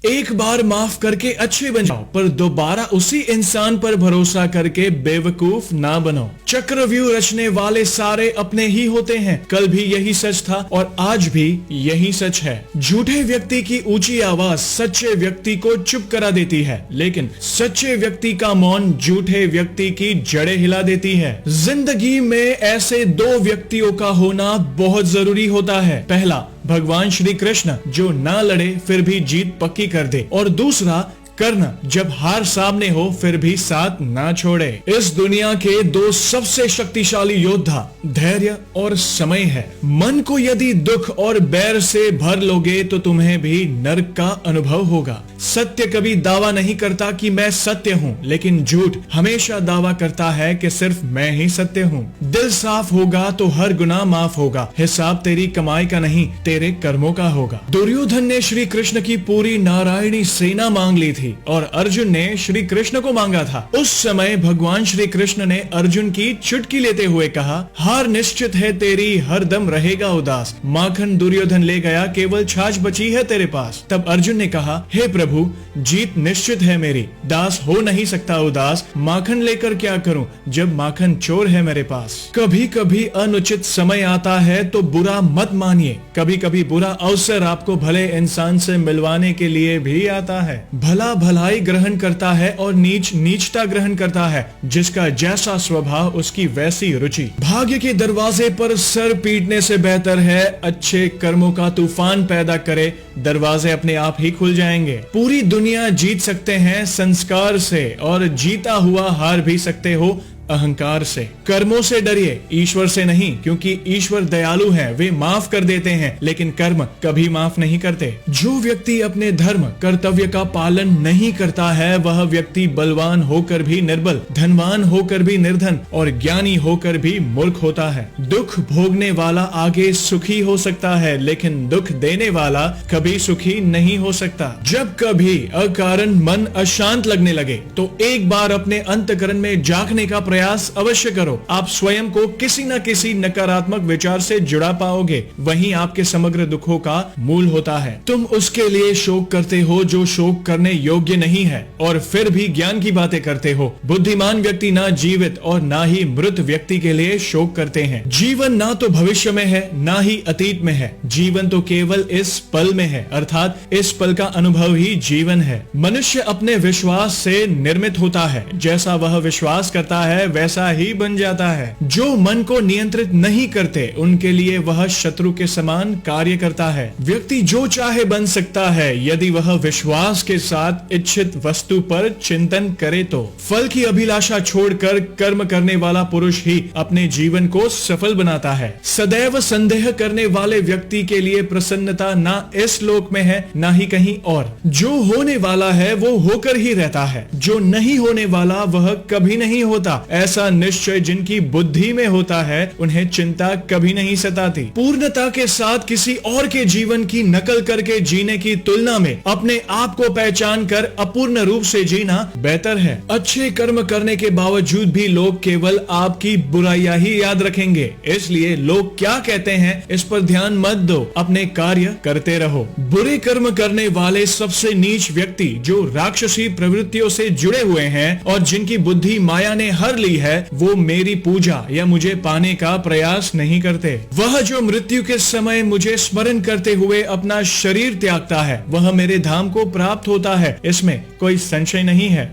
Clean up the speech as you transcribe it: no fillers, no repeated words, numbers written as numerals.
एक बार माफ करके अच्छे बन जाओ, पर दोबारा उसी इंसान पर भरोसा करके बेवकूफ ना बनो। चक्रव्यूह रचने वाले सारे अपने ही होते हैं। कल भी यही सच था और आज भी यही सच है। झूठे व्यक्ति की ऊंची आवाज सच्चे व्यक्ति को चुप करा देती है, लेकिन सच्चे व्यक्ति का मौन झूठे व्यक्ति की जड़ें हिला देती है। जिंदगी में ऐसे दो व्यक्तियों का होना बहुत जरूरी होता है। पहला, भगवान श्री कृष्ण जो ना लड़े फिर भी जीत पक्की कर दे, और दूसरा कर्ण जब हार सामने हो फिर भी साथ ना छोड़े। इस दुनिया के दो सबसे शक्तिशाली योद्धा धैर्य और समय है। मन को यदि दुख और बैर से भर लोगे तो तुम्हें भी नरक का अनुभव होगा। सत्य कभी दावा नहीं करता कि मैं सत्य हूँ, लेकिन झूठ हमेशा दावा करता है कि सिर्फ मैं ही सत्य हूँ। दिल साफ होगा तो हर गुनाह माफ होगा। हिसाब तेरी कमाई का नहीं, तेरे कर्मों का होगा। दुर्योधन ने श्री कृष्ण की पूरी नारायणी सेना मांग ली थी और अर्जुन ने श्री कृष्ण को मांगा था। उस समय भगवान श्री कृष्ण ने अर्जुन की चुटकी लेते हुए कहा, हार निश्चित है तेरी, हर दम रहेगा उदास। माखन दुर्योधन ले गया, केवल छाछ बची है तेरे पास। तब अर्जुन ने कहा, हे प्रभु, जीत निश्चित है मेरी, दास हो नहीं सकता उदास। माखन लेकर क्या करूं जब माखन चोर है मेरे पास। कभी कभी अनुचित समय आता है तो बुरा मत मानिए। कभी कभी बुरा अवसर आपको भले इंसान से मिलवाने के लिए भी आता है। भला भलाई ग्रहण करता है और नीच नीचता ग्रहण करता है। जिसका जैसा स्वभाव उसकी वैसी रुचि। भाग्य के दरवाजे पर सर पीटने से बेहतर है अच्छे कर्मों का तूफान पैदा करे, दरवाजे अपने आप ही खुल जाएंगे। पूरी दुनिया जीत सकते हैं संस्कार से, और जीता हुआ हार भी सकते हो अहंकार से। कर्मों से डरिए, ईश्वर से नहीं, क्योंकि ईश्वर दयालु है, वे माफ कर देते हैं, लेकिन कर्म कभी माफ नहीं करते। जो व्यक्ति अपने धर्म कर्तव्य का पालन नहीं करता है वह व्यक्ति बलवान होकर भी निर्बल, धनवान होकर भी निर्धन और ज्ञानी होकर भी मूर्ख होता है। दुख भोगने वाला आगे सुखी हो सकता है, लेकिन दुख देने वाला कभी सुखी नहीं हो सकता। जब कभी अकारण मन अशांत लगने लगे तो एक बार अपने अंतःकरण में झांकने का प्रयास अवश्य करो। आप स्वयं को किसी न किसी नकारात्मक विचार से जुड़ा पाओगे, वही आपके समग्र दुखों का मूल होता है। तुम उसके लिए शोक करते हो जो शोक करने योग्य नहीं है, और फिर भी ज्ञान की बातें करते हो। बुद्धिमान व्यक्ति ना जीवित और ना ही मृत व्यक्ति के लिए शोक करते हैं। जीवन ना तो भविष्य में है ना ही अतीत में है, जीवन तो केवल इस पल में है, अर्थात इस पल का अनुभव ही जीवन है। मनुष्य अपने विश्वास से निर्मित होता है, जैसा वह विश्वास करता है वैसा ही बन जाता है। जो मन को नियंत्रित नहीं करते उनके लिए वह शत्रु के समान कार्य करता है। व्यक्ति जो चाहे बन सकता है यदि वह विश्वास के साथ इच्छित वस्तु पर चिंतन करे तो। फल की अभिलाषा छोड़कर कर्म करने वाला पुरुष ही अपने जीवन को सफल बनाता है। सदैव संदेह करने वाले व्यक्ति के लिए प्रसन्नता ना इस लोक में है ना ही कहीं और। जो होने वाला है वो होकर ही रहता है, जो नहीं होने वाला वह कभी नहीं होता। ऐसा निश्चय जिनकी बुद्धि में होता है उन्हें चिंता कभी नहीं सताती। पूर्णता के साथ किसी और के जीवन की नकल करके जीने की तुलना में अपने आप को पहचान कर अपूर्ण रूप से जीना बेहतर है। अच्छे कर्म करने के बावजूद भी लोग केवल आपकी बुराइयां ही याद रखेंगे, इसलिए लोग क्या कहते हैं इस पर ध्यान मत दो, अपने कार्य करते रहो। बुरे कर्म करने वाले सबसे नीच व्यक्ति जो राक्षसी प्रवृत्तियों से जुड़े हुए हैं और जिनकी बुद्धि माया ने हर ली है, वो मेरी पूजा या मुझे पाने का प्रयास नहीं करते। वह जो मृत्यु के समय मुझे स्मरण करते हुए अपना शरीर त्यागता है वह मेरे धाम को प्राप्त होता है, इसमें कोई संशय नहीं है।